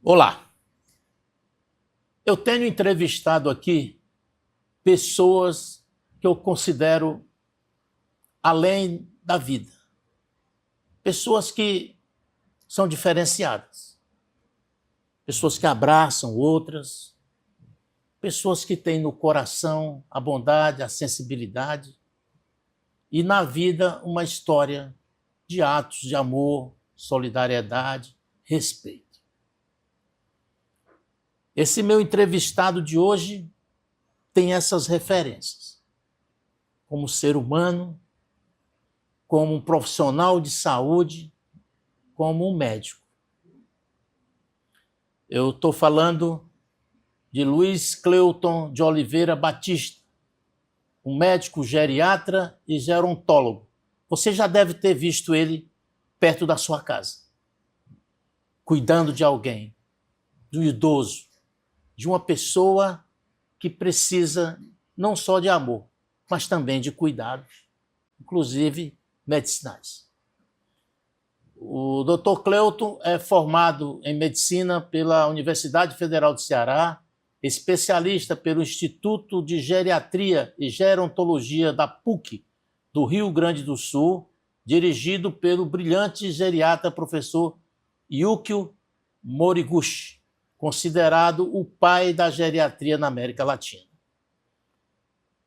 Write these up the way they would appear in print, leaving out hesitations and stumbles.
Olá, eu tenho entrevistado aqui pessoas que eu considero além da vida, pessoas que são diferenciadas, pessoas que abraçam outras, pessoas que têm no coração a bondade, a sensibilidade e na vida uma história de atos de amor, solidariedade, respeito. Esse meu entrevistado de hoje tem essas referências. Como ser humano, como um profissional de saúde, como um médico. Eu estou falando de Luiz Cleuton de Oliveira Batista, um médico geriatra e gerontólogo. Você já deve ter visto ele perto da sua casa, cuidando de alguém, de um idoso, de uma pessoa que precisa não só de amor, mas também de cuidados, inclusive medicinais. O Dr. Cleuton é formado em medicina pela Universidade Federal do Ceará, especialista pelo Instituto de Geriatria e Gerontologia da PUC do Rio Grande do Sul, dirigido pelo brilhante geriatra professor Yukio Moriguchi, considerado o pai da geriatria na América Latina.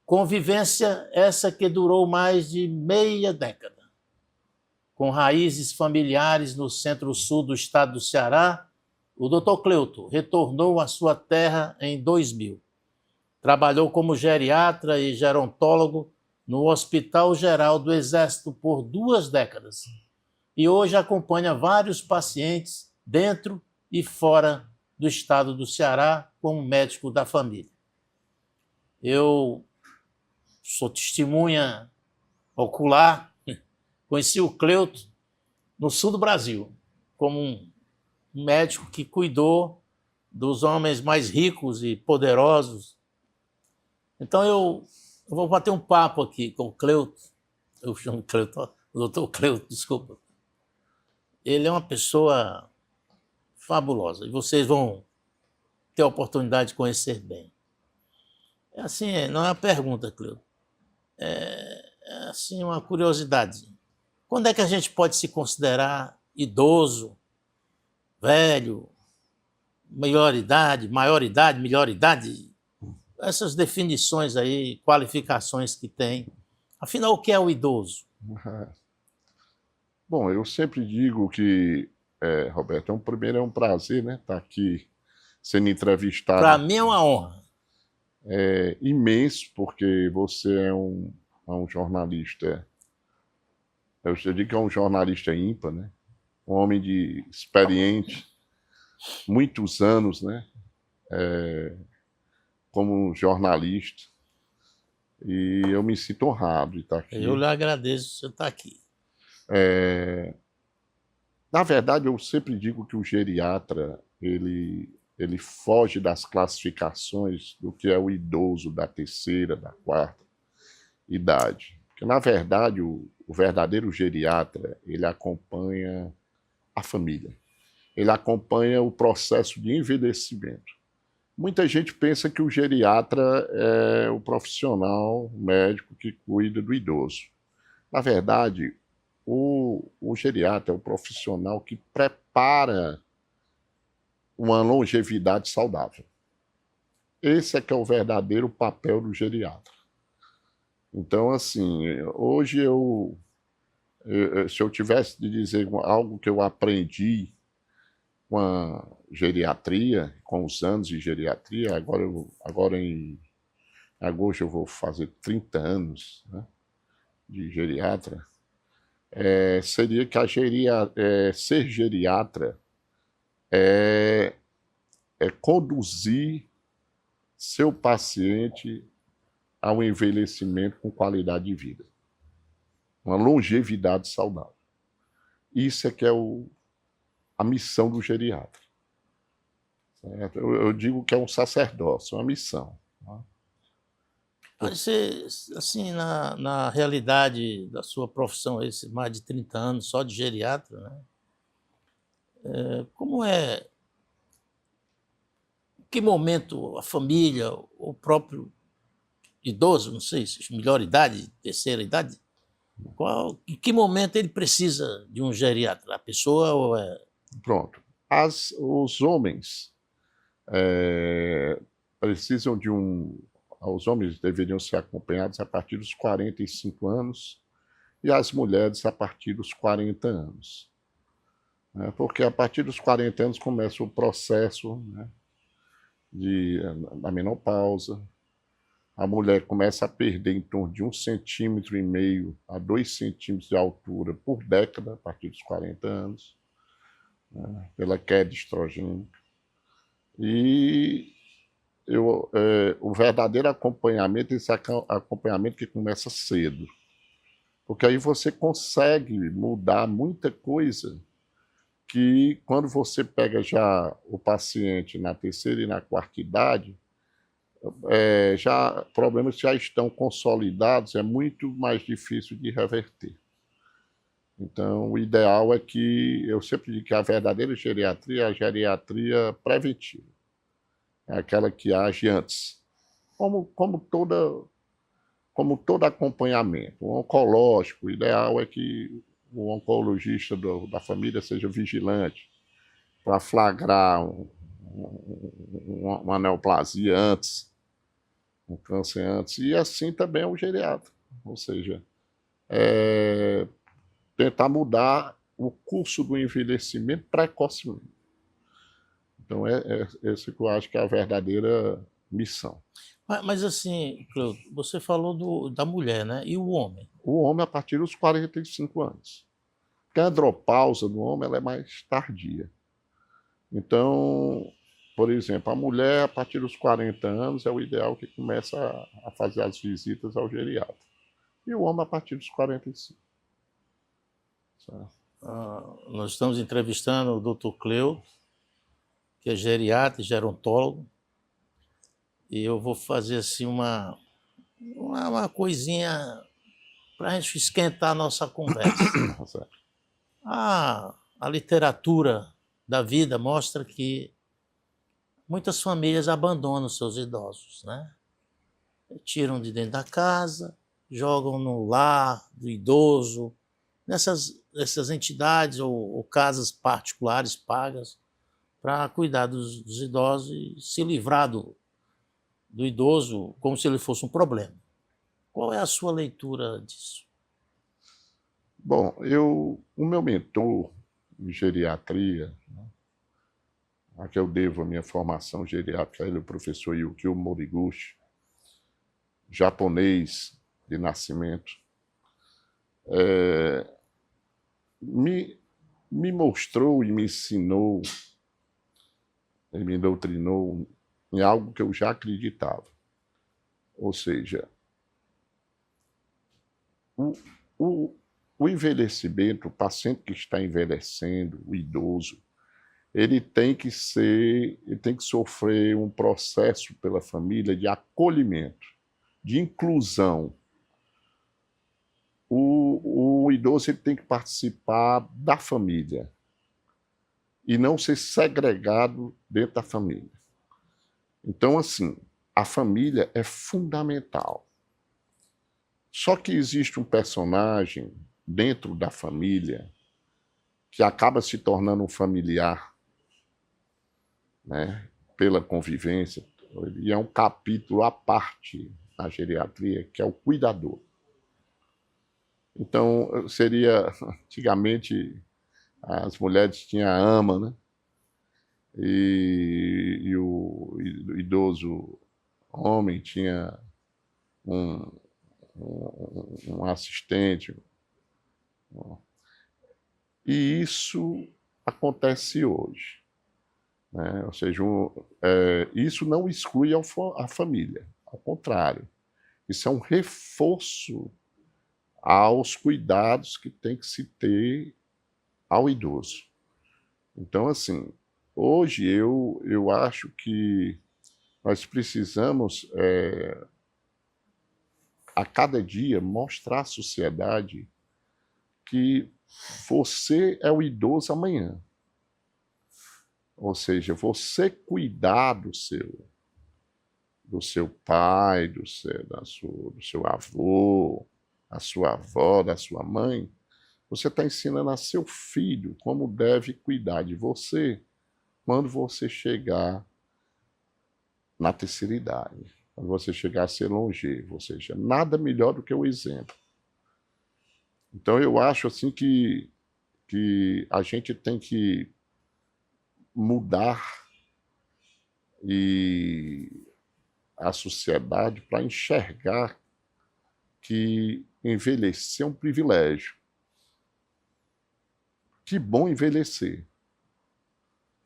Convivência essa que durou mais de meia década, com raízes familiares no centro-sul do estado do Ceará. O Dr. Cleuton retornou à sua terra em 2000. Trabalhou como geriatra e gerontólogo no Hospital Geral do Exército por 2 décadas e hoje acompanha vários pacientes dentro e fora do estado do Ceará como médico da família. Eu sou testemunha ocular, conheci o Cleuton no sul do Brasil, como um médico que cuidou dos homens mais ricos e poderosos. Então eu vou bater um papo aqui com o Cleuton, eu chamo Cleuton, o Dr. Cleuton, desculpa. Ele é uma pessoa fabulosa e vocês vão ter a oportunidade de conhecer bem. É assim, não é uma pergunta, Cleuton, é assim uma curiosidade. Quando é que a gente pode se considerar idoso, velho, melhor idade, melhor idade? Essas definições aí, qualificações que tem. Afinal, o que é o idoso? Bom, eu sempre digo que, Roberto, primeiro é um prazer, né, estar aqui sendo entrevistado. Para mim é uma honra. É imenso, porque você é um jornalista, eu digo que é um jornalista ímpar, né? Um homem experiente, muitos anos, né? Como jornalista, e eu me sinto honrado de estar aqui. Eu lhe agradeço você estar aqui. Na verdade, eu sempre digo que o geriatra, ele foge das classificações do que é o idoso da 3ª, da 4ª idade. Porque, na verdade, o verdadeiro geriatra, ele acompanha a família. Ele acompanha o processo de envelhecimento. Muita gente pensa que o geriatra é o profissional médico que cuida do idoso. Na verdade, o geriatra é o profissional que prepara uma longevidade saudável. Esse é que é o verdadeiro papel do geriatra. Então, assim, hoje se eu tivesse de dizer algo que eu aprendi com a geriatria, com os anos de geriatria, agora em agosto eu vou fazer 30 anos, né, de geriatra, seria que ser geriatra é conduzir seu paciente ao envelhecimento com qualidade de vida, uma longevidade saudável. Isso é que é a missão do geriatra. Certo? Eu digo que é um sacerdócio, uma missão. Mas você, assim, na realidade da sua profissão, esse mais de 30 anos só de geriatra, né, como é em que momento a família, o próprio idoso, não sei se melhor idade, terceira idade, em que momento ele precisa de um geriatra? A pessoa ou é... Pronto. Os homens precisam de um... Os homens deveriam ser acompanhados a partir dos 45 anos e as mulheres a partir dos 40 anos. Né? Porque a partir dos 40 anos começa o processo, né, da menopausa. A mulher começa a perder em torno de 1,5 cm a 2 centímetros de altura por década, a partir dos 40 anos, né, pela queda estrogênica. E o verdadeiro acompanhamento é esse acompanhamento que começa cedo. Porque aí você consegue mudar muita coisa que, quando você pega já o paciente na terceira e na quarta idade, problemas já estão consolidados, é muito mais difícil de reverter. Então, o ideal é que, eu sempre digo que a verdadeira geriatria é a geriatria preventiva, é aquela que age antes, como todo acompanhamento. O oncológico, o ideal é que o oncologista da família seja vigilante para flagrar uma neoplasia antes, um câncer antes, e assim também é o geriatra, ou seja, tentar mudar o curso do envelhecimento precocemente. Então, esse que eu acho que é a verdadeira missão. Mas assim, Cleuto, você falou da mulher, né? E o homem? O homem a partir dos 45 anos. Porque a andropausa do homem ela é mais tardia. Então, por exemplo, a mulher a partir dos 40 anos é o ideal que começa a fazer as visitas ao geriatra. E o homem a partir dos 45. Nós estamos entrevistando o Dr. Cleuto, que é geriatra e gerontólogo, e eu vou fazer assim uma coisinha para a gente esquentar a nossa conversa. A literatura da vida mostra que muitas famílias abandonam seus idosos, né? Tiram de dentro da casa, jogam no lar do idoso, nessas entidades ou casas particulares pagas para cuidar dos idosos e se livrar do idoso como se ele fosse um problema. Qual é a sua leitura disso? Bom, o meu mentor em geriatria, né, a que eu devo a minha formação geriátrica, ele é o professor Yukio Moriguchi, japonês de nascimento, me mostrou e me ensinou, e me doutrinou em algo que eu já acreditava. Ou seja, o envelhecimento, o paciente que está envelhecendo, o idoso, ele tem que sofrer um processo pela família de acolhimento, de inclusão. O idoso ele tem que participar da família e não ser segregado dentro da família. Então, assim, a família é fundamental. Só que existe um personagem dentro da família que acaba se tornando um familiar, né, pela convivência, e é um capítulo à parte na geriatria, que é o cuidador. Então, antigamente, as mulheres tinham a ama, né? E o idoso homem tinha um assistente. E isso acontece hoje, né? Ou seja, isso não exclui a família, ao contrário. Isso é um reforço aos cuidados que tem que se ter ao idoso. Então, assim, hoje eu acho que nós precisamos a cada dia, mostrar à sociedade que você é o idoso amanhã. Ou seja, você cuidar do seu pai, do seu avô, da sua avó, da sua mãe, você está ensinando a seu filho como deve cuidar de você quando você chegar na terceira idade, quando você chegar a ser longevo, ou seja, nada melhor do que o exemplo. Então eu acho assim que a gente tem que mudar a sociedade para enxergar que envelhecer é um privilégio. Que bom envelhecer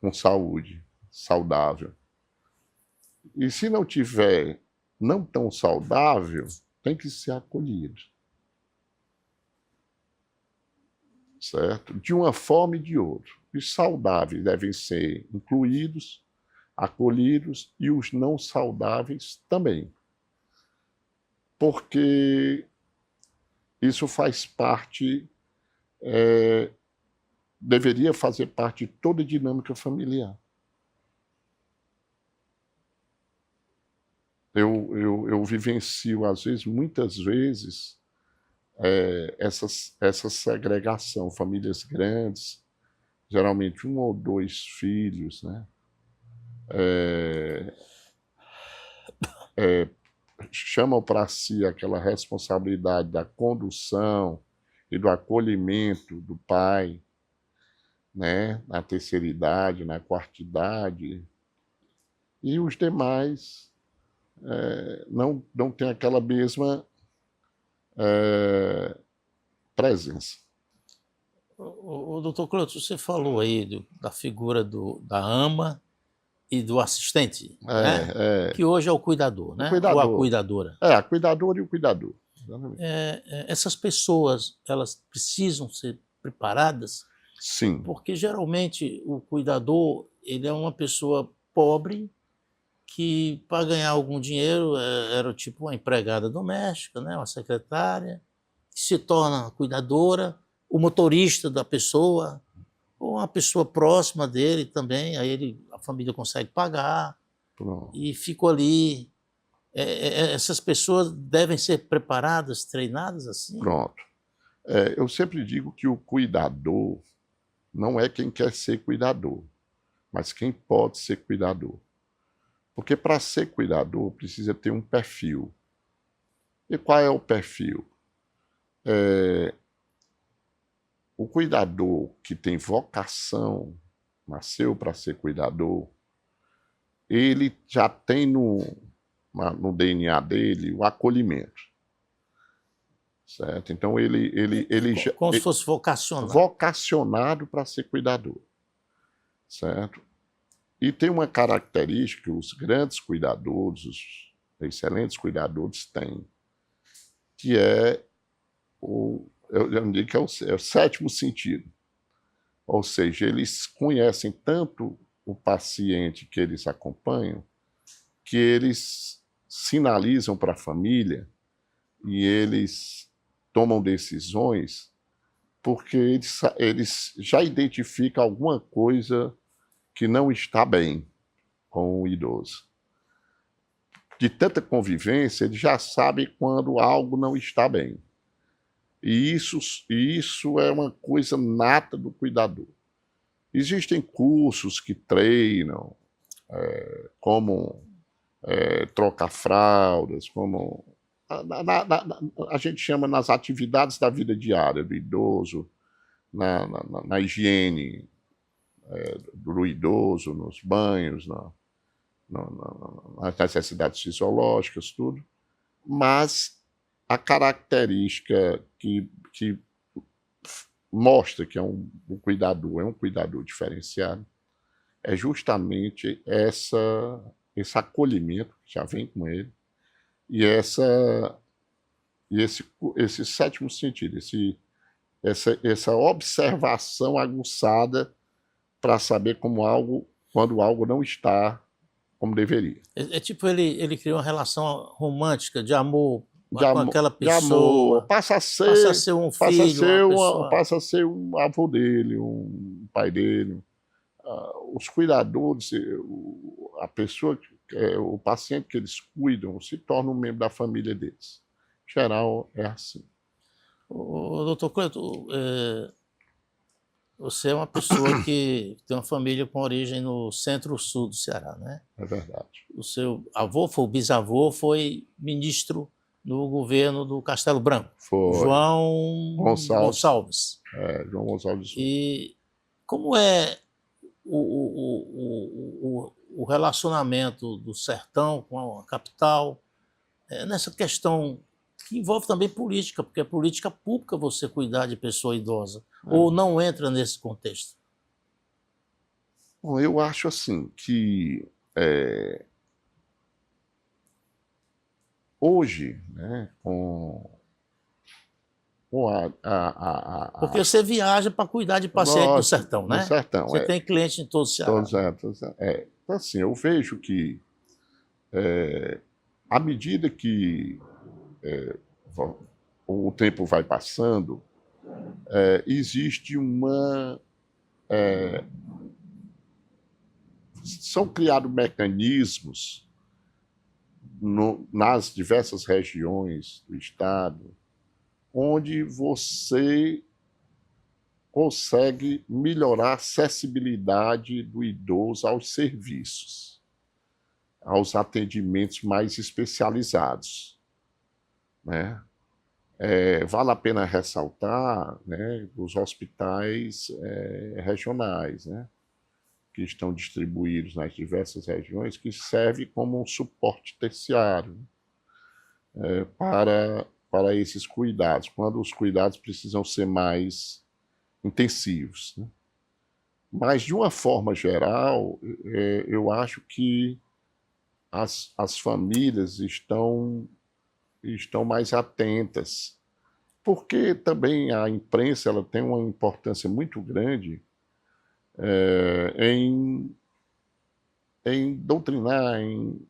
com saúde, saudável. E se não tiver não tão saudável, tem que ser acolhido. Certo? De uma forma e de outra. Os saudáveis devem ser incluídos, acolhidos, e os não saudáveis também. Porque isso faz parte, deveria fazer parte de toda a dinâmica familiar. Eu vivencio, às vezes, muitas vezes, essa segregação, famílias grandes, geralmente 1 ou 2 filhos, né? Chamam para si aquela responsabilidade da condução e do acolhimento do pai, né? Na terceira idade, na quarta idade, e os demais não têm aquela mesma presença. O doutor Cleuto, você falou aí da figura da ama e do assistente, né? Que hoje é o cuidador, né? Ou a cuidadora. A cuidadora e o cuidador. Essas pessoas, elas precisam ser preparadas? Sim. Porque geralmente o cuidador, ele é uma pessoa pobre que, para ganhar algum dinheiro, era tipo uma empregada doméstica, né? Uma secretária, que se torna cuidadora, o motorista da pessoa, ou uma pessoa próxima dele também, aí a família consegue pagar. Pronto. E ficou ali. Essas pessoas devem ser preparadas, treinadas assim? Pronto. Eu sempre digo que o cuidador não é quem quer ser cuidador, mas quem pode ser cuidador. Porque para ser cuidador precisa ter um perfil. E qual é o perfil? O cuidador que tem vocação, nasceu para ser cuidador, ele já tem no DNA dele o acolhimento. Certo? Então ele como se fosse vocacionado. Vocacionado para ser cuidador. Certo? E tem uma característica que os grandes cuidadores, os excelentes cuidadores têm, que é eu digo que é o 7º sentido. Ou seja, eles conhecem tanto o paciente que eles acompanham, que eles sinalizam para a família e eles tomam decisões porque eles já identificam alguma coisa que não está bem com o idoso. De tanta convivência, ele já sabe quando algo não está bem. E isso é uma coisa nata do cuidador. Existem cursos que treinam como trocar fraldas, como a gente chama nas atividades da vida diária do idoso, na higiene do idoso, nos banhos, nas necessidades fisiológicas, tudo. Mas a característica que mostra que um cuidador é um cuidador diferenciado é justamente esse acolhimento que já vem com ele e esse 7º sentido, essa observação aguçada para saber quando algo não está como deveria. Tipo, ele criou uma relação romântica, de amor com aquela de amor, pessoa, passa a passa a ser um filho, uma pessoa. passa a ser um avô dele, um pai dele. Os cuidadores, a pessoa, o paciente que eles cuidam, se torna um membro da família deles. Em geral, é assim. Doutor Cleiton, você é uma pessoa que tem uma família com origem no centro-sul do Ceará, né? É verdade. O seu avô, o bisavô, foi ministro no governo do Castelo Branco, Foi. João Gonçalves. João Gonçalves. E como é o relacionamento do sertão com a capital nessa questão que envolve também política, porque é política pública você cuidar de pessoa idosa, ou não entra nesse contexto? Bom, eu acho assim que hoje, né, porque você viaja para cuidar de paciente no sertão, né? No sertão, você tem cliente em todo o Ceará. Então, assim, eu vejo que, à medida que o tempo vai passando, existe são criados mecanismos nas diversas regiões do estado, onde você consegue melhorar a acessibilidade do idoso aos serviços, aos atendimentos mais especializados, né? Vale a pena ressaltar, né, os hospitais regionais, né, que estão distribuídos nas diversas regiões, que servem como um suporte terciário para esses cuidados, quando os cuidados precisam ser mais intensivos, né? Mas, de uma forma geral, eu acho que as famílias estão mais atentas, porque também a imprensa ela tem uma importância muito grande em doutrinar, em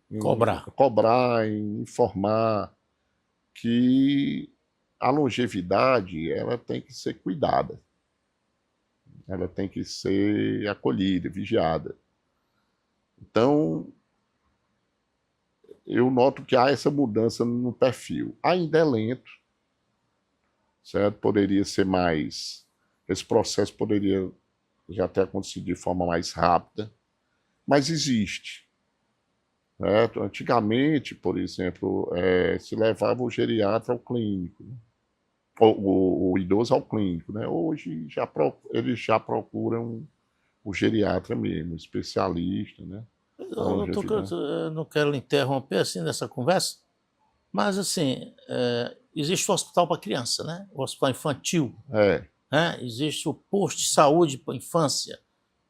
cobrar, em informar que a longevidade ela tem que ser cuidada, ela tem que ser acolhida, vigiada. Então, eu noto que há essa mudança no perfil. Ainda é lento, certo? Poderia ser mais... Esse processo poderia já ter acontecido de forma mais rápida, mas existe. Certo? Antigamente, por exemplo, se levava o geriatra ao clínico, né? O idoso ao clínico, né? Hoje eles já procuram o geriatra mesmo, o especialista, né? Eu não quero lhe interromper assim nessa conversa, mas assim, existe o hospital para criança, né? O hospital infantil, né? Existe o posto de saúde para infância,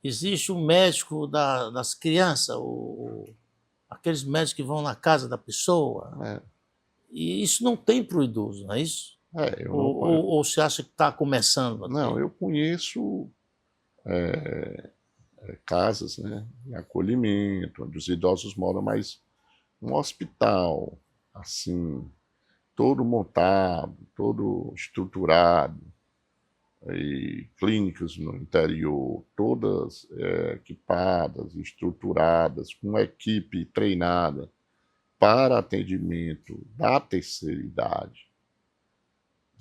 existe o médico das crianças, aqueles médicos que vão na casa da pessoa, e isso não tem para o idoso, não é isso? Ou você acha que está começando? Não, eu conheço casas, né, de acolhimento, onde os idosos moram, mas um hospital, assim, todo montado, todo estruturado, e clínicas no interior, todas equipadas, estruturadas, com uma equipe treinada para atendimento da terceira idade,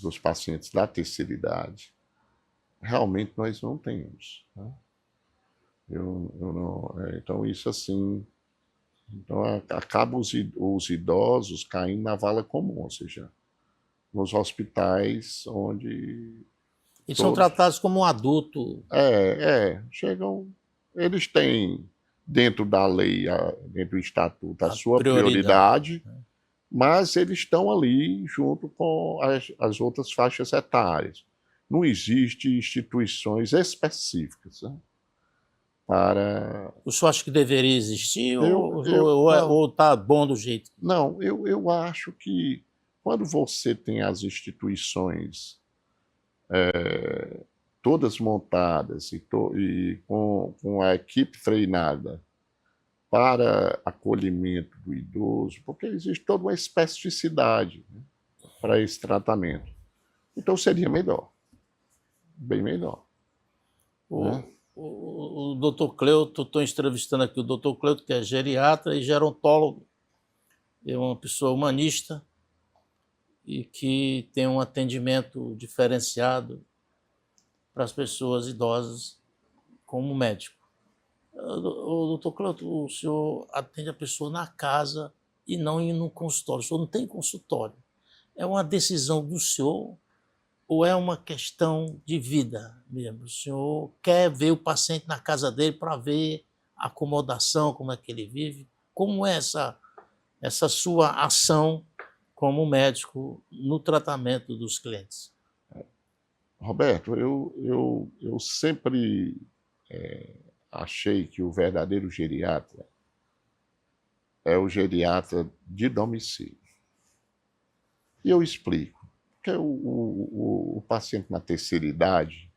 dos pacientes da terceira idade, realmente nós não temos, né? Então, isso assim... Então, acabam os idosos caindo na vala comum, ou seja, nos hospitais onde... E são tratados como um adulto. Chegam... Eles têm, dentro da lei, dentro do estatuto, a sua prioridade, mas eles estão ali junto com as outras faixas etárias. Não existem instituições específicas, né, para... O senhor acha que deveria existir ou está bom do jeito? Não, eu acho que quando você tem as instituições todas montadas e com a equipe treinada para acolhimento do idoso, porque existe toda uma especificidade, né? para esse tratamento. Então seria melhor, bem melhor. Né? O doutor Cleuto, estou entrevistando aqui o doutor Cleuto, que é geriatra e gerontólogo, é uma pessoa humanista e que tem um atendimento diferenciado para as pessoas idosas como médico. O doutor Cleuto, o senhor atende a pessoa na casa e não no consultório. O senhor não tem consultório. É uma decisão do senhor ou é uma questão de vida mesmo? O senhor quer ver o paciente na casa dele para ver a acomodação, como é que ele vive? Como é essa sua ação como médico no tratamento dos clientes? Roberto, eu sempre achei que o verdadeiro geriatra é o geriatra de domicílio. E eu explico. Porque o paciente na terceira idade,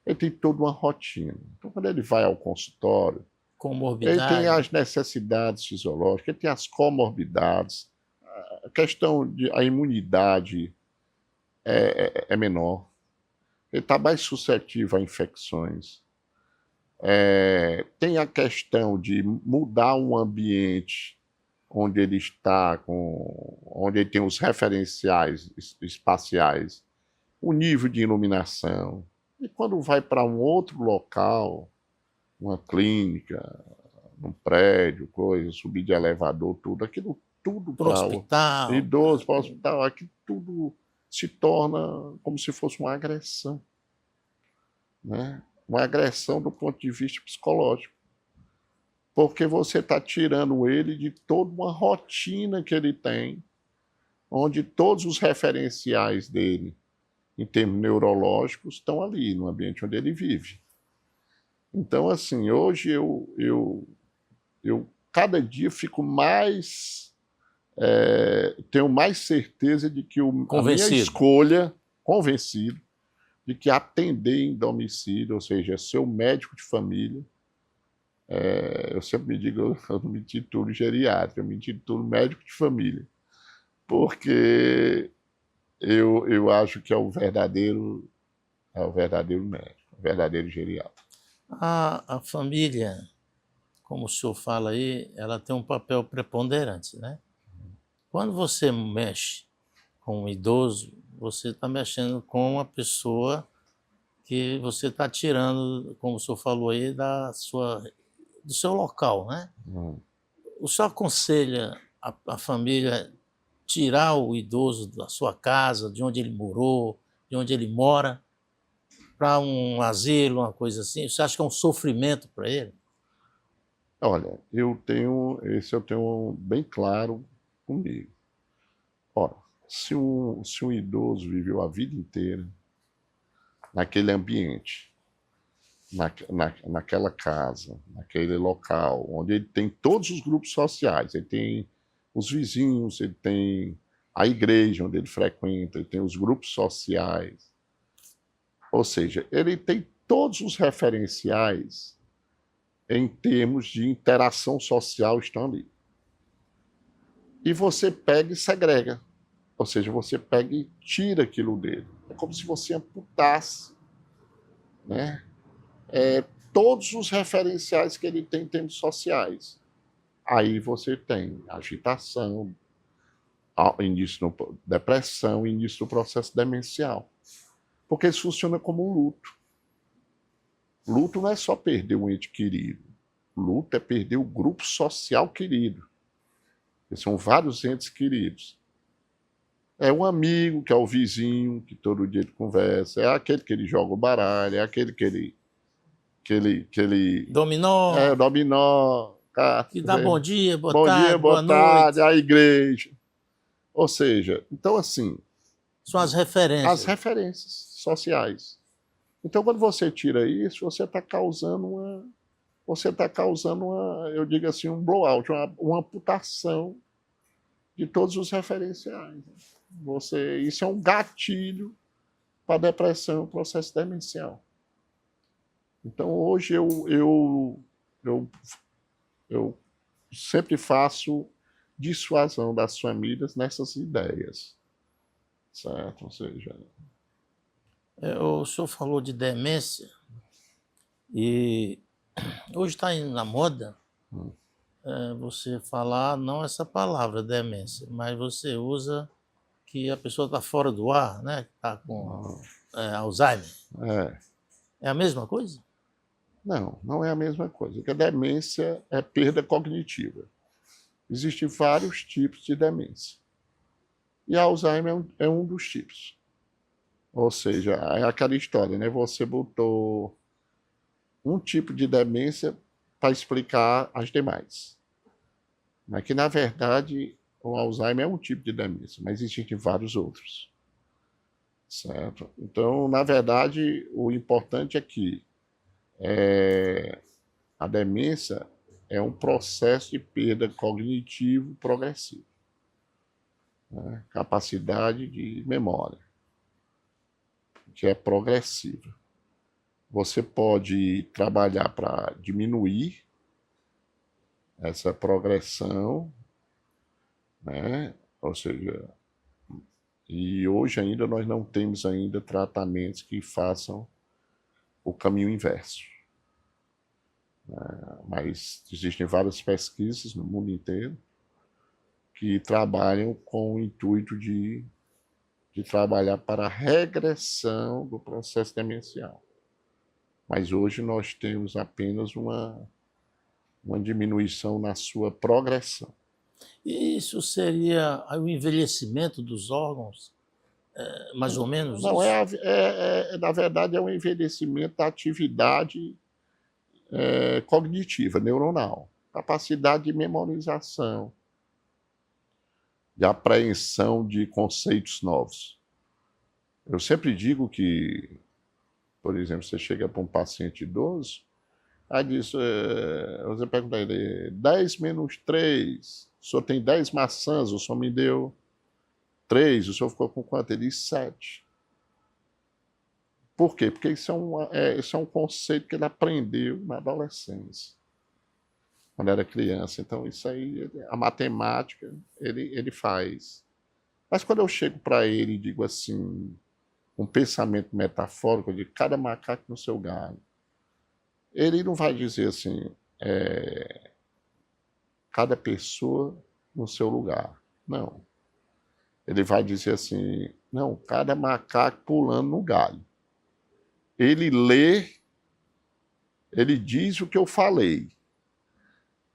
ele tem toda uma rotina. Então, quando ele vai ao consultório, ele tem as necessidades fisiológicas, ele tem as comorbidades, a questão a imunidade é menor, ele está mais suscetível a infecções. Tem a questão de mudar um ambiente onde ele está, onde ele tem os referenciais espaciais, o nível de iluminação. E quando vai para um outro local, uma clínica, um prédio, coisa, subir de elevador, tudo para o hospital, idoso, para o hospital, aqui tudo se torna como se fosse uma agressão, né? Uma agressão do ponto de vista psicológico, porque você está tirando ele de toda uma rotina que ele tem, onde todos os referenciais dele, em termos neurológicos, estão ali, no ambiente onde ele vive. Então, assim, hoje eu cada dia fico mais... tenho mais certeza de que a minha escolha, convencido, de que atender em domicílio, ou seja, ser o médico de família, eu sempre me digo, eu não me titulo geriatra, eu me titulo médico de família, porque eu acho que é o verdadeiro médico, o verdadeiro geriatra. A família, como o senhor fala aí, ela tem um papel preponderante, né? Quando você mexe com um idoso, você está mexendo com uma pessoa que você está tirando, como o senhor falou aí, do seu local, né? O senhor aconselha a família tirar o idoso da sua casa, de onde ele morou, de onde ele mora, para um asilo, uma coisa assim? Você acha que é um sofrimento para ele? Olha, eu tenho bem claro comigo. Ora, se um idoso viveu a vida inteira naquele ambiente, naquela casa, naquele local, onde ele tem todos os grupos sociais, ele tem os vizinhos, ele tem a igreja onde ele frequenta, ele tem os grupos sociais, ou seja, ele tem todos os referenciais em termos de interação social estão ali. E você pega e segrega, ou seja, você pega e tira aquilo dele. É como se você amputasse, né? Todos os referenciais que ele tem em termos sociais. Aí você tem agitação, início de depressão, início do processo demencial. Porque isso funciona como um luto. Luto não é só perder um ente querido. Luto é perder o grupo social querido. São vários entes queridos. É um amigo, que é o vizinho, que todo dia ele conversa, é aquele que ele joga o baralho, é aquele que ele Dominó. Dominó. Que dá bom dia, boa boa tarde, a igreja. Ou seja, então assim... São as referências. As referências sociais. Então, quando você tira isso, você está causando eu digo assim, um blowout, uma amputação de todos os referenciais. Isso é um gatilho para a depressão, o processo demencial. Então, hoje eu sempre faço dissuasão das famílias nessas ideias. certo? Ou seja, O senhor falou de demência e hoje está na moda Hum. você falar não essa palavra, demência, mas você usa que a pessoa está fora do ar, né? Está com Alzheimer. é, É a mesma coisa? não é a mesma coisa, porque a demência é perda cognitiva. Existem vários tipos de demência. E Alzheimer é um dos tipos. Ou seja, é aquela história, né? Você botou um tipo de demência para explicar as demais. Mas que, na verdade, o Alzheimer é um tipo de demência, mas existem vários outros. Certo? Então, na verdade, o importante é que a demência é um processo de perda cognitivo progressivo, né? Capacidade de memória, que é progressiva. Você pode trabalhar para diminuir essa progressão, né? Ou seja, e hoje ainda nós não temos ainda tratamentos que façam o caminho inverso. Mas existem várias pesquisas no mundo inteiro que trabalham com o intuito de trabalhar para a regressão do processo demencial. Mas hoje nós temos apenas uma diminuição na sua progressão. Isso seria o envelhecimento dos órgãos? Mais ou menos Não, isso? na verdade, é um envelhecimento da atividade cognitiva, neuronal. Capacidade de memorização, de apreensão de conceitos novos. Eu sempre digo que, por exemplo, você chega para um paciente idoso, aí diz, você pergunta a ele, 10 menos 3, o senhor tem 10 maçãs, o senhor me deu 3, o senhor ficou com quanto? Ele diz 7. Por quê? Porque isso é um conceito que ele aprendeu na adolescência, quando era criança. Então, isso aí, a matemática, ele faz. Mas quando eu chego para ele e digo assim, um pensamento metafórico de cada macaco no seu galho, ele não vai dizer assim, cada pessoa no seu lugar. Não. Ele vai dizer assim, não, cada macaco pulando no galho. Ele lê, ele diz o que eu falei,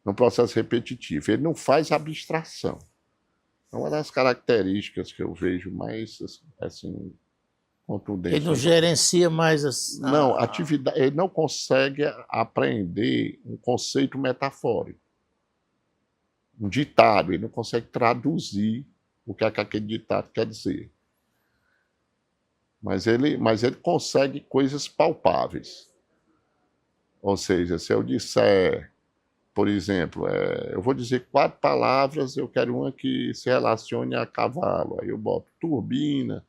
no processo repetitivo. Ele não faz abstração. É uma das características que eu vejo mais assim, contundentes. Ele não gerencia mais Não, atividade, ele não consegue apreender um conceito metafórico, um ditado, ele não consegue traduzir o que aquele ditado quer dizer. Mas ele consegue coisas palpáveis. Ou seja, se eu disser, por exemplo, eu vou dizer 4 palavras, eu quero uma que se relacione a cavalo. Aí eu boto turbina,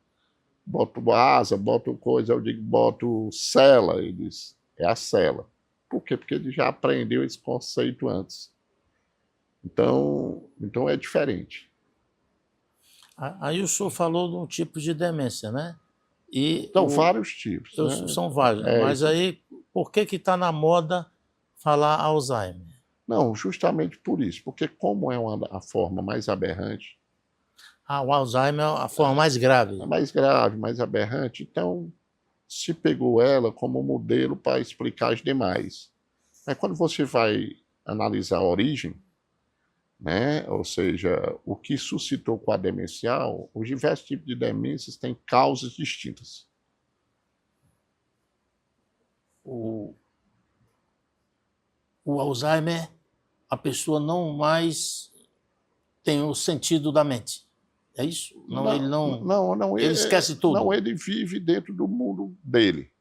boto asa, boto coisa, eu digo, boto sela. Ele diz, é a sela. Por quê? Porque ele já aprendeu esse conceito antes. Então é diferente. Aí o senhor falou de um tipo de demência, né? Então, vários tipos. Né? São vários, mas aí por que está na moda falar Alzheimer? Não, justamente por isso, porque como é a forma mais aberrante... O Alzheimer é a forma mais grave. É mais grave, mais aberrante, então se pegou ela como modelo para explicar as demais. Aí quando você vai analisar a origem, né, ou seja, o que suscitou o quadro demencial, os diversos tipos de demências têm causas distintas. O Alzheimer, a pessoa não mais tem o sentido da mente. É isso? Ele esquece tudo. Não, ele vive dentro do mundo dele.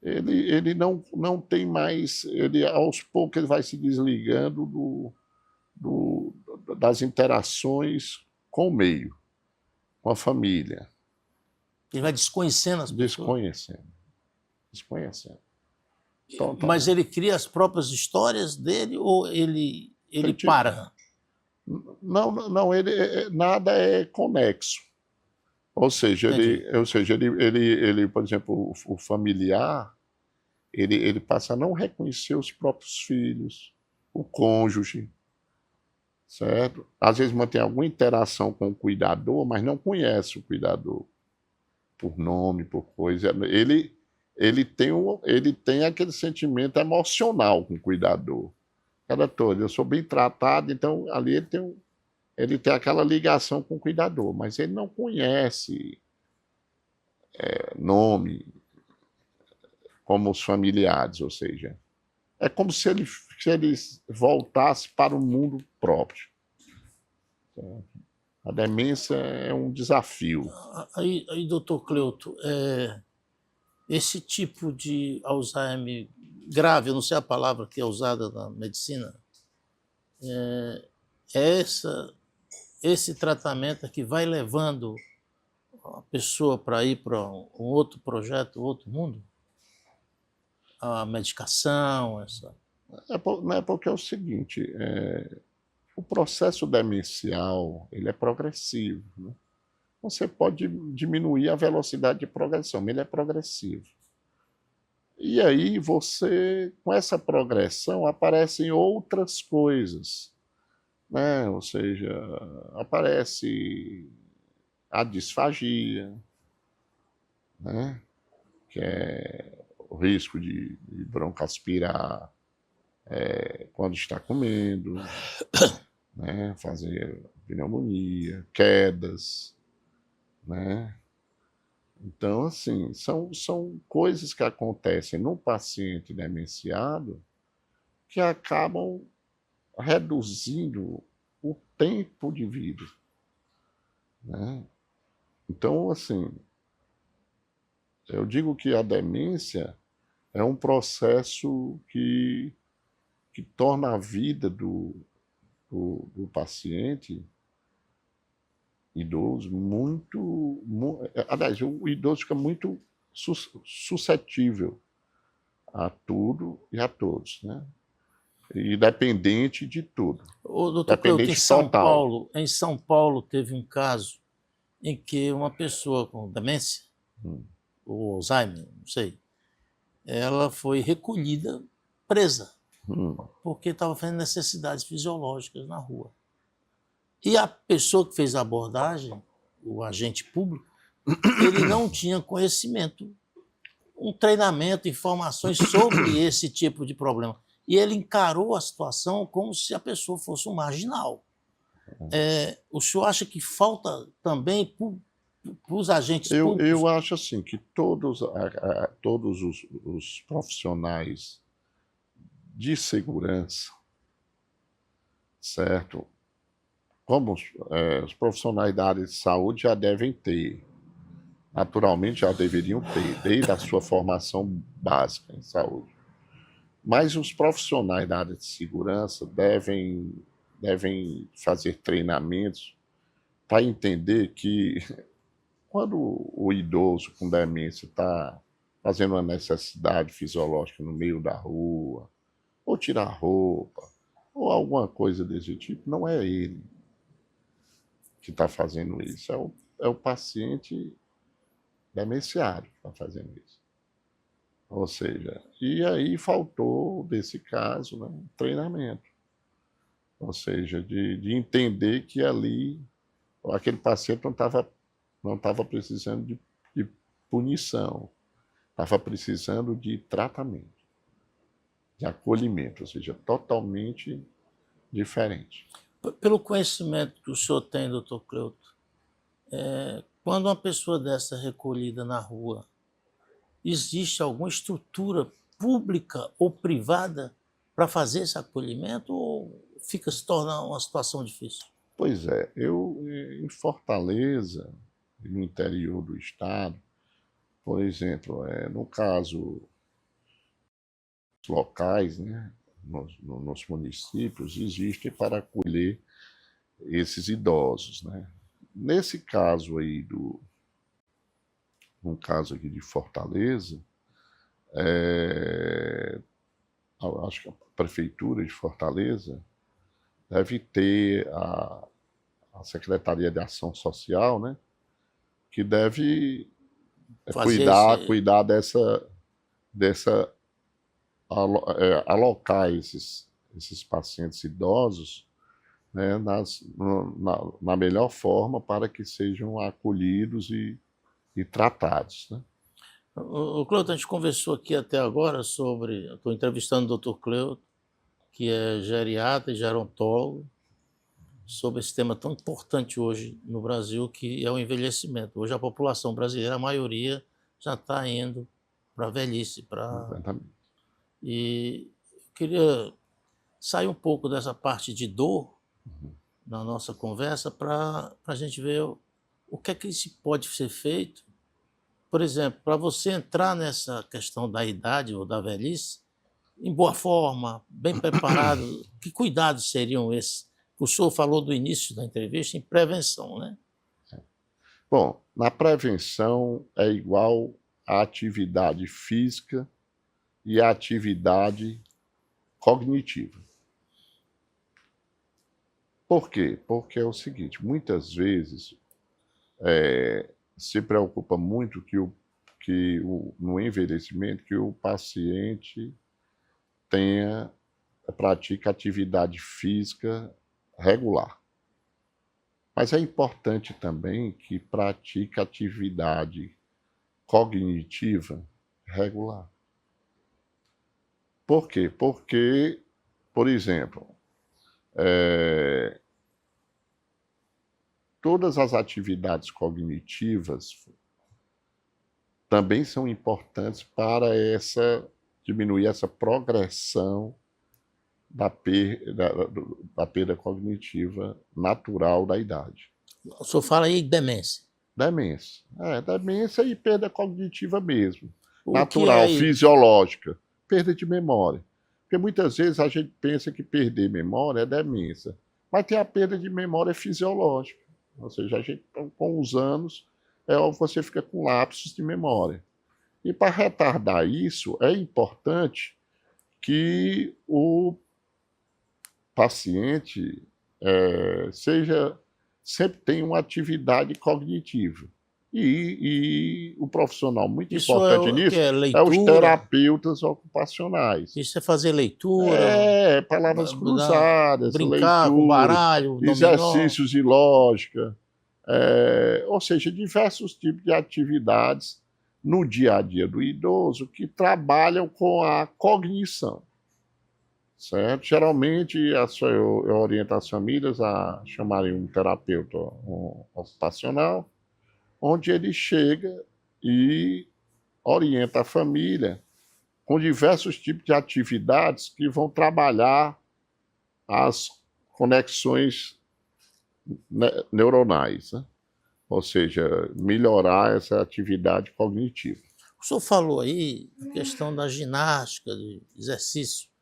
Ele não tem mais... aos poucos ele vai se desligando das interações com o meio, com a família. Ele vai desconhecendo as pessoas. Desconhecendo. Mas ele cria as próprias histórias dele ou ele para? Não, nada é conexo. Ou seja, Entendi. por exemplo, o familiar, ele passa a não reconhecer os próprios filhos, o cônjuge, certo? Às vezes mantém alguma interação com o cuidador, mas não conhece o cuidador por nome, por coisa. Ele tem aquele sentimento emocional com o cuidador. Cada todo, eu sou bem tratado, então ali ele tem aquela ligação com o cuidador, mas ele não conhece nome como os familiares, ou seja, é como se ele voltasse para o mundo próprio. A demência é um desafio. Aí doutor Cleuto, esse tipo de Alzheimer grave, eu não sei a palavra que é usada na medicina, é esse tratamento que vai levando a pessoa para ir para um outro projeto, outro mundo? A medicação, essa... Não é porque é o seguinte, o processo demencial ele é progressivo, né? Você pode diminuir a velocidade de progressão, mas ele é progressivo. E aí você, com essa progressão, aparecem outras coisas, né? Ou seja, aparece a disfagia, né? Que é o risco de broncoaspirar quando está comendo, né? Fazer pneumonia, quedas, né? Então, assim, são coisas que acontecem no paciente demenciado que acabam reduzindo o tempo de vida, né? Então, assim, eu digo que a demência é um processo que torna a vida do paciente idoso aliás, o idoso fica muito suscetível a tudo e a todos, né? E dependente de tudo. O doutor Cleuto, Dependente total. Em São Paulo teve um caso em que uma pessoa com demência, Hum. ou Alzheimer, não sei, ela foi recolhida, presa, porque estava fazendo necessidades fisiológicas na rua. E a pessoa que fez a abordagem, o agente público, ele não tinha conhecimento, um treinamento, informações sobre esse tipo de problema. E ele encarou a situação como se a pessoa fosse um marginal. O senhor acha que falta também para os agentes públicos? Eu acho assim que todos os profissionais de segurança, certo? Como os profissionais da área de saúde já devem ter, naturalmente já deveriam ter, desde a sua formação básica em saúde. Mas os profissionais da área de segurança devem fazer treinamentos para entender que quando o idoso com demência está fazendo uma necessidade fisiológica no meio da rua, ou tirar roupa, ou alguma coisa desse tipo, não é ele que está fazendo isso, é o paciente demenciário que está fazendo isso. Ou seja, e aí faltou, nesse caso, né, treinamento. Ou seja, de entender que ali aquele paciente não estava precisando de punição, estava precisando de tratamento, de acolhimento, ou seja, totalmente diferente. Pelo conhecimento que o senhor tem, doutor Cleuto, quando uma pessoa dessa é recolhida na rua, existe alguma estrutura pública ou privada para fazer esse acolhimento ou se torna uma situação difícil? Pois é, eu em Fortaleza, no interior do estado, por exemplo, no caso locais, né, nos municípios, existem para acolher esses idosos, né? Nesse caso aí no caso aqui de Fortaleza, acho que a prefeitura de Fortaleza deve ter a Secretaria de Ação Social, né? que deve Fazer cuidar dessa alocar esses pacientes idosos, né, na melhor forma para que sejam acolhidos e tratados, né? O Cleuto, a gente conversou aqui até agora sobre... Estou entrevistando o Dr. Cleuto, que é geriatra e gerontólogo, sobre esse tema tão importante hoje no Brasil, que é o envelhecimento. Hoje a população brasileira, a maioria, já está indo para a velhice. E eu queria sair um pouco dessa parte de dor na nossa conversa para a gente ver o que é que se pode ser feito. Por exemplo, para você entrar nessa questão da idade ou da velhice, em boa forma, bem preparado, que cuidados seriam esses? O senhor falou do início da entrevista em prevenção, né? Bom, na prevenção é igual a atividade física e a atividade cognitiva. Por quê? Porque é o seguinte, muitas vezes se preocupa muito no envelhecimento que o paciente pratique atividade física regular. Mas é importante também que pratique atividade cognitiva regular. Por quê? Porque, por exemplo, todas as atividades cognitivas também são importantes para diminuir essa progressão da perda cognitiva natural da idade. O senhor fala aí de demência. Demência. Demência e perda cognitiva mesmo. O natural, que é fisiológica. Perda de memória. Porque muitas vezes a gente pensa que perder memória é demência. Mas tem a perda de memória fisiológica. Ou seja, a gente, com os anos, você fica com lapsos de memória. E para retardar isso, é importante que o paciente sempre tenha uma atividade cognitiva. E o profissional muito isso importante nisso é os terapeutas ocupacionais. Isso é fazer leitura, palavras cruzadas, brincar leitura, com baralho, exercícios de lógica, ou seja, diversos tipos de atividades no dia a dia do idoso que trabalham com a cognição. Certo? Geralmente, eu oriento as famílias a chamarem um terapeuta ocupacional, onde ele chega e orienta a família com diversos tipos de atividades que vão trabalhar as conexões neuronais, né? Ou seja, melhorar essa atividade cognitiva. O senhor falou aí a questão da ginástica, de exercício.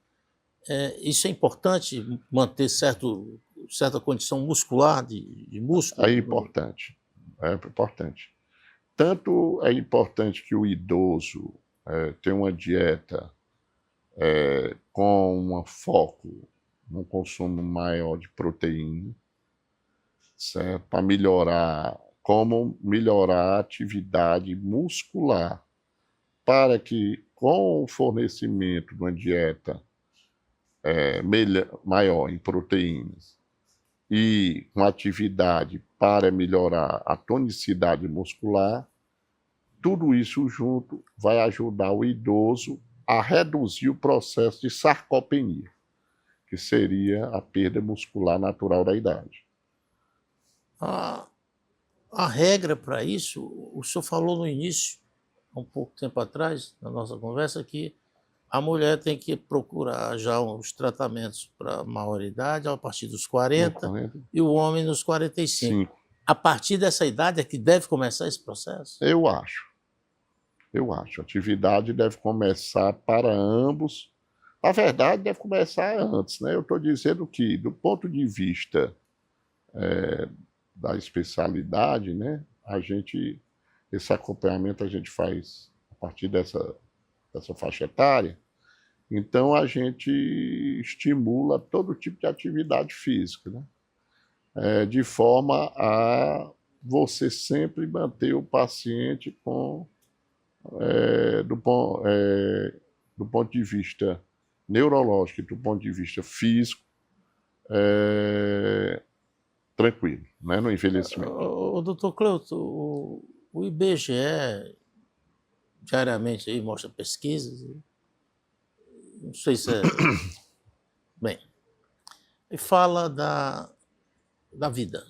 Isso é importante, manter certa condição muscular, de músculo? É importante. É importante. Tanto é importante que o idoso tenha uma dieta com um foco no consumo maior de proteína, certo? Para melhorar a atividade muscular, para que com o fornecimento de uma dieta maior em proteínas e com atividade para melhorar a tonicidade muscular, tudo isso junto vai ajudar o idoso a reduzir o processo de sarcopenia, que seria a perda muscular natural da idade. A regra para isso, o senhor falou no início, há um pouco tempo atrás, na nossa conversa, que a mulher tem que procurar já os tratamentos para maioridade a partir dos 40 e o homem nos 45. Sim. A partir dessa idade é que deve começar esse processo? Eu acho. A atividade deve começar para ambos. Na verdade, deve começar antes, né? Eu estou dizendo que, do ponto de vista da especialidade, né, esse acompanhamento a gente faz a partir dessa faixa etária. Então, a gente estimula todo tipo de atividade física, né? De forma a você sempre manter o paciente do ponto de vista neurológico e do ponto de vista físico, tranquilo, né, no envelhecimento. O doutor Cleuto, o IBGE diariamente aí mostra pesquisas, não sei se é... Bem, e fala da vida,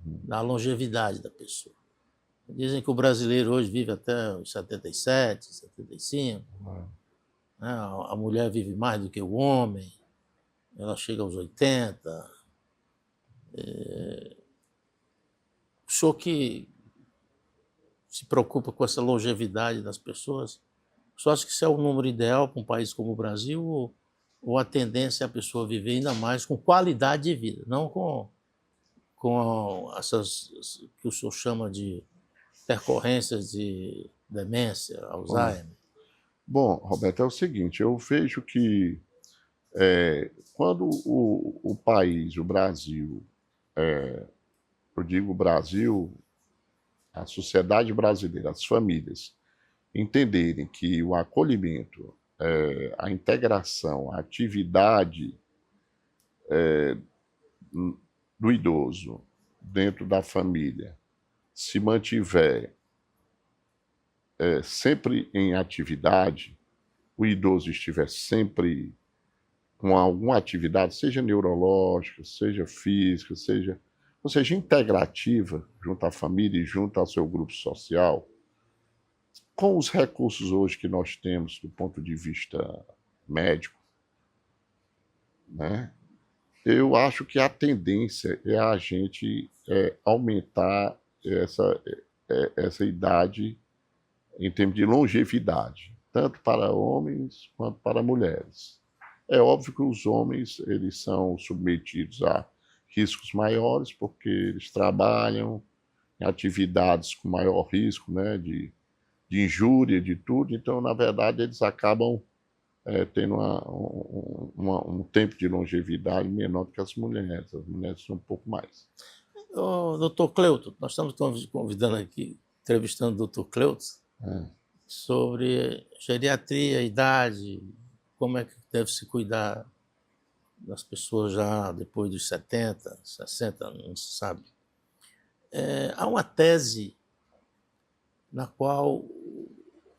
da longevidade da pessoa. Dizem que o brasileiro hoje vive até os 77, 75. Né? A mulher vive mais do que o homem, ela chega aos 80. O senhor que se preocupa com essa longevidade das pessoas, o senhor acha que isso é o número ideal para um país como o Brasil, ou a tendência é a pessoa viver ainda mais com qualidade de vida, não com essas que o senhor chama de intercorrências de demência, Alzheimer? Bom, Roberto, é o seguinte, eu vejo que quando o país, o Brasil, eu digo Brasil, a sociedade brasileira, as famílias, entenderem que o acolhimento, a integração, a atividade do idoso dentro da família se mantiver sempre em atividade, o idoso estiver sempre com alguma atividade, seja neurológica, seja física, ou seja, integrativa, junto à família e junto ao seu grupo social, com os recursos hoje que nós temos do ponto de vista médico, né, eu acho que a tendência é a gente aumentar essa idade em termos de longevidade, tanto para homens quanto para mulheres. É óbvio que os homens eles são submetidos a riscos maiores, porque eles trabalham em atividades com maior risco, né, de injúria, de tudo, então, na verdade, eles acabam tendo um tempo de longevidade menor do que as mulheres são um pouco mais. Doutor Cleuto, nós estamos convidando aqui, entrevistando o doutor Cleuto, sobre geriatria, idade, como é que deve se cuidar das pessoas já depois dos 70, 60, não se sabe. Há uma tese na qual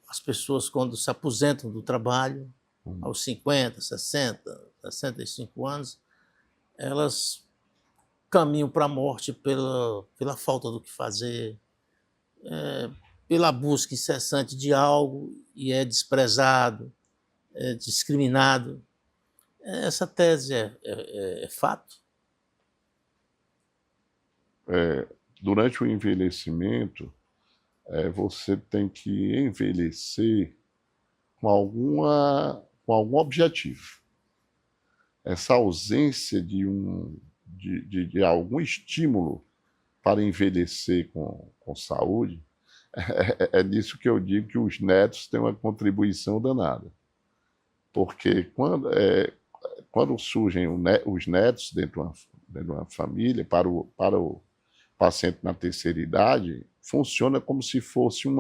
as pessoas, quando se aposentam do trabalho, aos 50, 60, 65 anos, elas caminham para a morte pela falta do que fazer, pela busca incessante de algo e é desprezado, é discriminado. Essa tese é fato? Durante o envelhecimento, você tem que envelhecer com algum objetivo. Essa ausência de algum estímulo para envelhecer com saúde, é nisso que eu digo que os netos têm uma contribuição danada. Porque quando surgem os netos dentro de uma família, para o paciente na terceira idade, funciona como se fosse um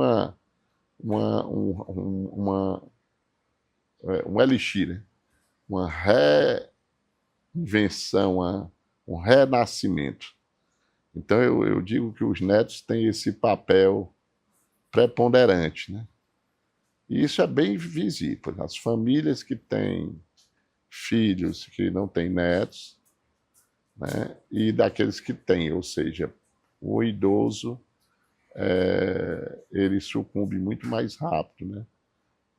elixir, né? Uma reinvenção, um renascimento. Então, eu digo que os netos têm esse papel preponderante, né? E isso é bem visível. As famílias que têm filhos que não têm netos, né? E daqueles que têm, ou seja, o idoso ele sucumbe muito mais rápido, né?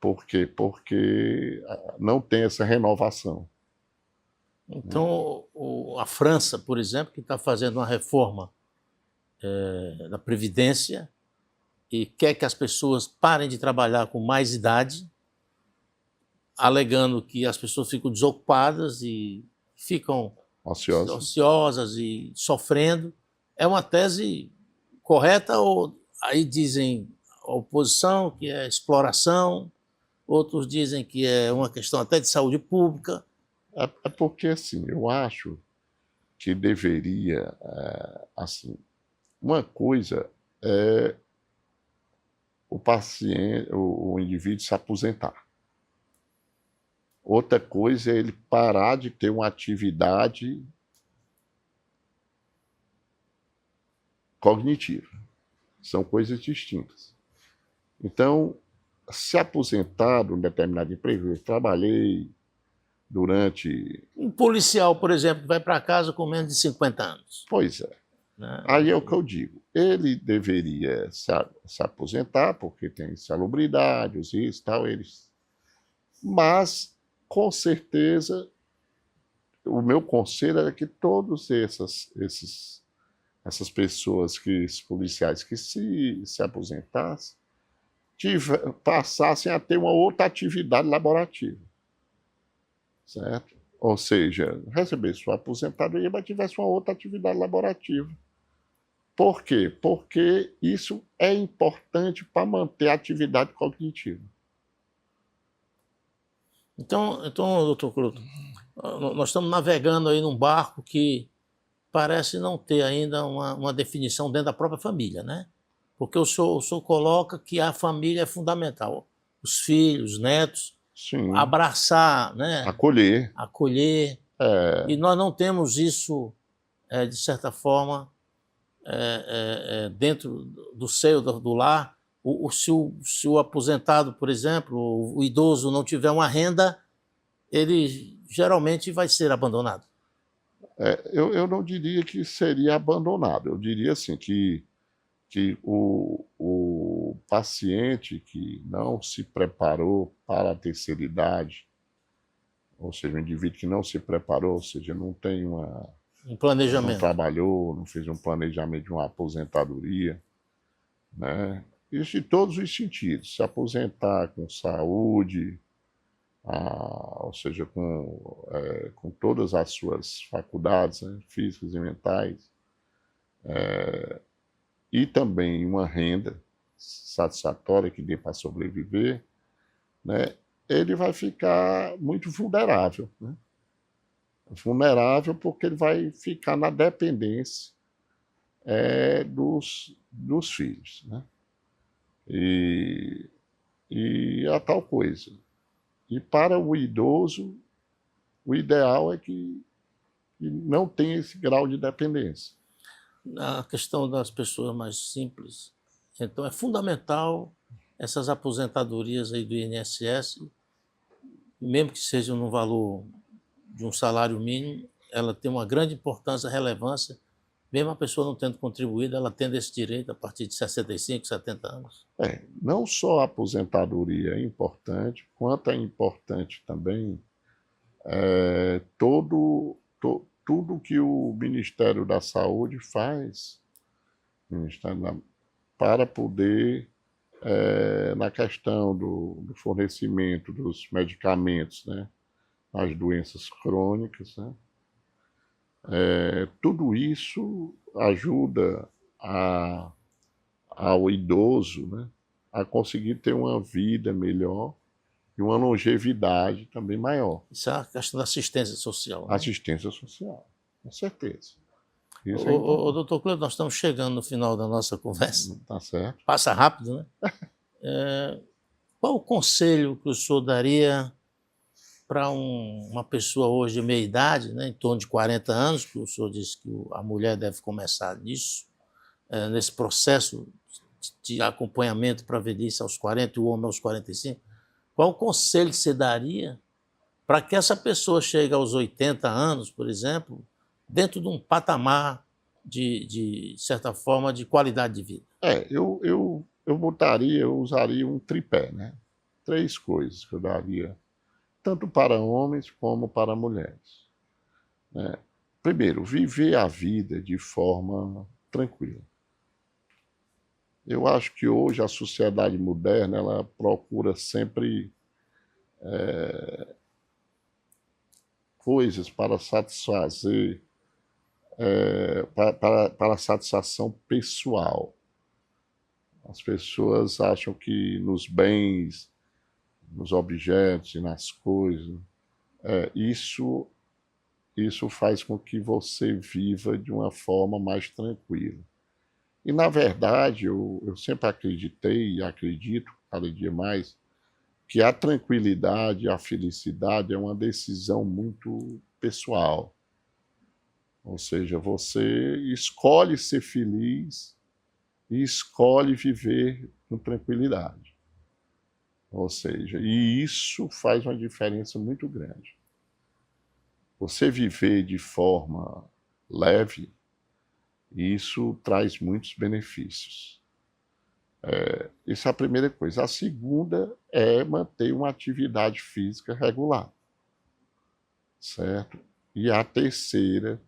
Por quê? Porque não tem essa renovação. Então, a França, por exemplo, que está fazendo uma reforma da Previdência e quer que as pessoas parem de trabalhar com mais idade, alegando que as pessoas ficam desocupadas e ficam ociosas e sofrendo. É uma tese correta ou aí dizem a oposição que é exploração, outros dizem que é uma questão até de saúde pública? É porque, assim, eu acho que deveria, assim, Uma coisa é o paciente, o indivíduo se aposentar. Outra coisa é ele parar de ter uma atividade cognitiva. São coisas distintas. Então, se aposentar de um determinado emprego, eu trabalhei durante... Um policial, por exemplo, que vai para casa com menos de 50 anos. Pois é. Né? Aí é o que eu digo. Ele deveria se aposentar, porque tem salubridade, os riscos e tal, mas, com certeza, o meu conselho era que todas essas pessoas, esses policiais que se aposentassem, passassem a ter uma outra atividade laborativa, certo? Ou seja, receber sua aposentadoria, mas tivesse uma outra atividade laborativa. Por quê? Porque isso é importante para manter a atividade cognitiva. Então, doutor Cloto, nós estamos navegando aí num barco que parece não ter ainda uma definição dentro da própria família, né? Porque o senhor coloca que a família é fundamental. Os filhos, os netos, Sim. abraçar, né? Acolher. E nós não temos isso, de certa forma, dentro do seio do lar. Se o aposentado, por exemplo, o idoso não tiver uma renda, ele geralmente vai ser abandonado. Eu não diria que seria abandonado. Eu diria assim que o paciente que não se preparou para a terceira idade, ou seja, o indivíduo que não se preparou, ou seja, não tem um planejamento, não trabalhou, não fez um planejamento de uma aposentadoria, né? Isso em todos os sentidos. Se aposentar com saúde, ou seja, com todas as suas faculdades, né, físicas e mentais, e também uma renda satisfatória que dê para sobreviver, né, ele vai ficar muito vulnerável, né? Vulnerável porque ele vai ficar na dependência dos filhos, né? E a tal coisa. E para o idoso, o ideal é que não tenha esse grau de dependência. A questão das pessoas mais simples, então é fundamental essas aposentadorias aí do INSS, mesmo que sejam no valor de um salário mínimo, ela tem uma grande importância, relevância, mesmo a pessoa não tendo contribuído, ela tendo esse direito a partir de 65, 70 anos. Não só a aposentadoria é importante, quanto é importante também tudo que o Ministério da Saúde faz para poder, na questão do fornecimento dos medicamentos, né, as doenças crônicas, né, tudo isso ajuda ao idoso, né, a conseguir ter uma vida melhor e uma longevidade também maior. Isso é a questão da assistência social. Né? Assistência social, com certeza. Doutor Cleber, nós estamos chegando no final da nossa conversa. Tá certo. Passa rápido, né? Qual o conselho que o senhor daria para uma pessoa hoje de meia idade, né, em torno de 40 anos, que o senhor disse que a mulher deve começar nisso, nesse processo de acompanhamento para a velhice aos 40 e o homem aos 45? Qual o conselho que você daria para que essa pessoa chegue aos 80 anos, por exemplo, dentro de um patamar de certa forma, de qualidade de vida? Eu usaria um tripé, né? 3 coisas que eu daria, tanto para homens como para mulheres, né? Primeiro, viver a vida de forma tranquila. Eu acho que hoje a sociedade moderna ela procura sempre coisas para satisfazer, para satisfação pessoal. As pessoas acham que nos bens, nos objetos e nas coisas, isso faz com que você viva de uma forma mais tranquila. E, na verdade, eu sempre acreditei e acredito, cada dia mais, que a tranquilidade, a felicidade é uma decisão muito pessoal. Ou seja, você escolhe ser feliz e escolhe viver com tranquilidade. Ou seja, e isso faz uma diferença muito grande. Você viver de forma leve, isso traz muitos benefícios. Essa é a primeira coisa. A segunda é manter uma atividade física regular, certo? E a terceira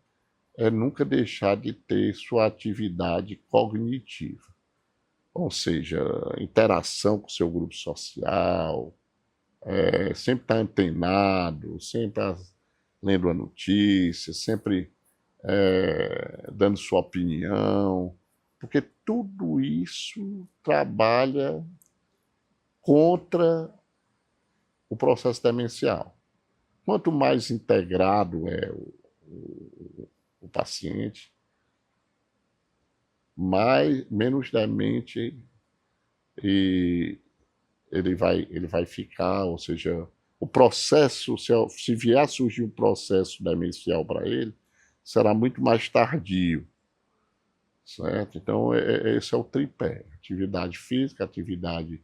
é nunca deixar de ter sua atividade cognitiva, ou seja, interação com o seu grupo social, sempre estar antenado, sempre lendo a notícia, sempre dando sua opinião, porque tudo isso trabalha contra o processo demencial. Quanto mais integrado é o paciente, menos demente e ele vai ficar, ou seja, o processo, se vier a surgir um processo demencial para ele, será muito mais tardio, certo? Então, esse é o tripé: atividade física, atividade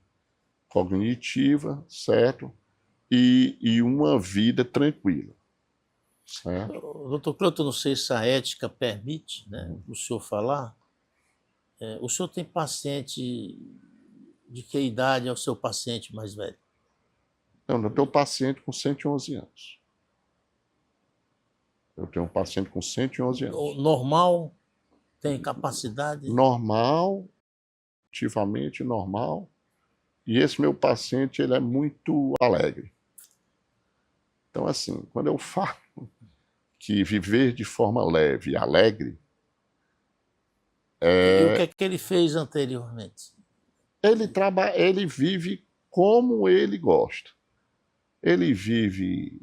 cognitiva, certo? E uma vida tranquila, certo? Doutor Cleuto, não sei se a ética permite, né, o senhor falar. O senhor tem paciente de que idade é o seu paciente mais velho? Eu tenho um paciente com 111 anos. Eu tenho um paciente com 111 O anos. normal tem capacidade? Normal, ativamente normal. E esse meu paciente, ele é muito alegre. Então, assim, quando eu falo que viver de forma leve e alegre, E o que é que ele fez anteriormente? ele vive como ele gosta. Ele vive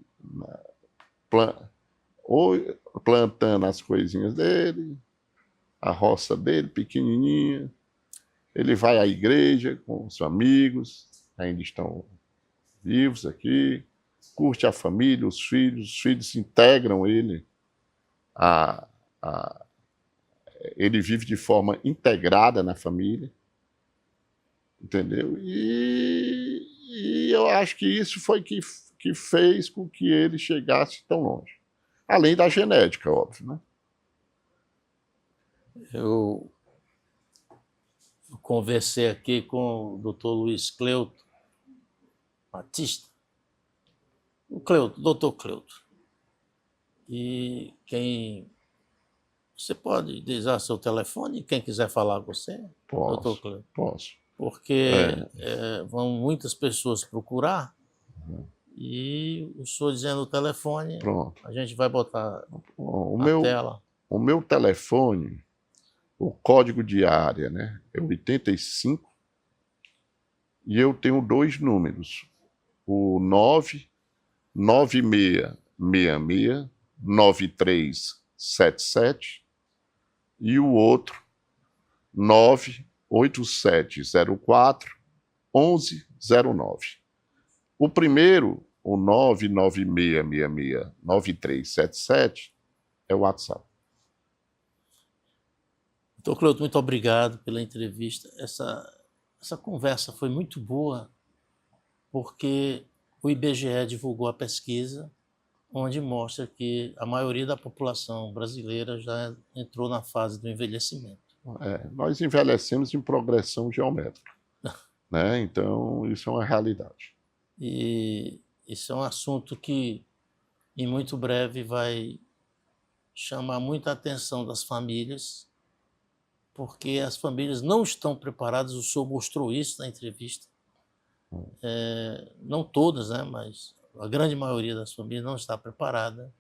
plantando as coisinhas dele, a roça dele, pequenininha. Ele vai à igreja com os amigos, ainda estão vivos aqui, curte a família, os filhos integram ele. Ele vive de forma integrada na família, entendeu? E eu acho que isso foi que fez com que ele chegasse tão longe. Além da genética, óbvio, né? Eu conversei aqui com o doutor Luiz Cleuto Batista. O Cleuto, doutor Cleuto. E quem... Você pode dizer seu telefone, quem quiser falar com você, doutor Cleuto? Posso. Porque vão muitas pessoas procurar e o senhor dizendo o telefone, Pronto. a gente vai botar tela. O meu telefone, o código de área, né, é 85 e eu tenho 2 números. O 996669377 e o outro 987041109. O primeiro, o 996669377, é o WhatsApp. Doutor Cleuto, muito obrigado pela entrevista. Essa conversa foi muito boa, porque o IBGE divulgou a pesquisa onde mostra que a maioria da população brasileira já entrou na fase do envelhecimento. Nós envelhecemos em progressão geométrica, né? Então, isso é uma realidade. E isso é um assunto que, em muito breve, vai chamar muita atenção das famílias, porque as famílias não estão preparadas. O senhor mostrou isso na entrevista. Não todas, né, mas a grande maioria das famílias não está preparada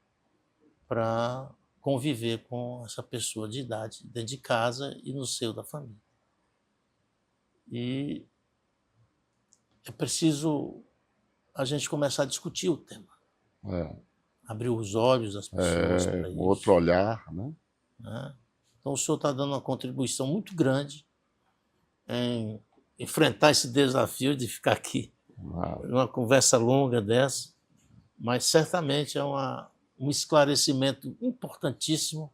para conviver com essa pessoa de idade dentro de casa e no seio da família. E é preciso a gente começar a discutir o tema. Abrir os olhos das pessoas para isso. Outro olhar, né? Então, o senhor está dando uma contribuição muito grande em enfrentar esse desafio de ficar aqui numa conversa longa dessa, mas certamente é um esclarecimento importantíssimo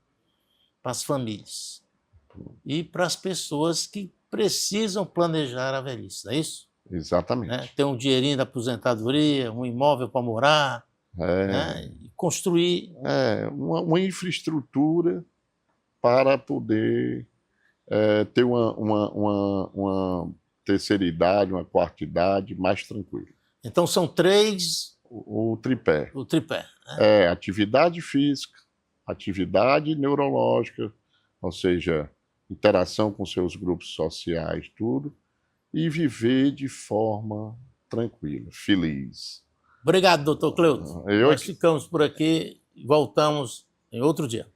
para as famílias e para as pessoas que precisam planejar a velhice, não é isso? Exatamente. Né? Ter um dinheirinho da aposentadoria, um imóvel para morar, né? E construir. Uma infraestrutura para poder ter uma terceira idade, uma quarta idade mais tranquila. Então são 3... O tripé. O tripé. Né? Atividade física, atividade neurológica, ou seja, interação com seus grupos sociais, tudo, e viver de forma tranquila, feliz. Obrigado, doutor Cleuto. Nós ficamos por aqui e voltamos em outro dia.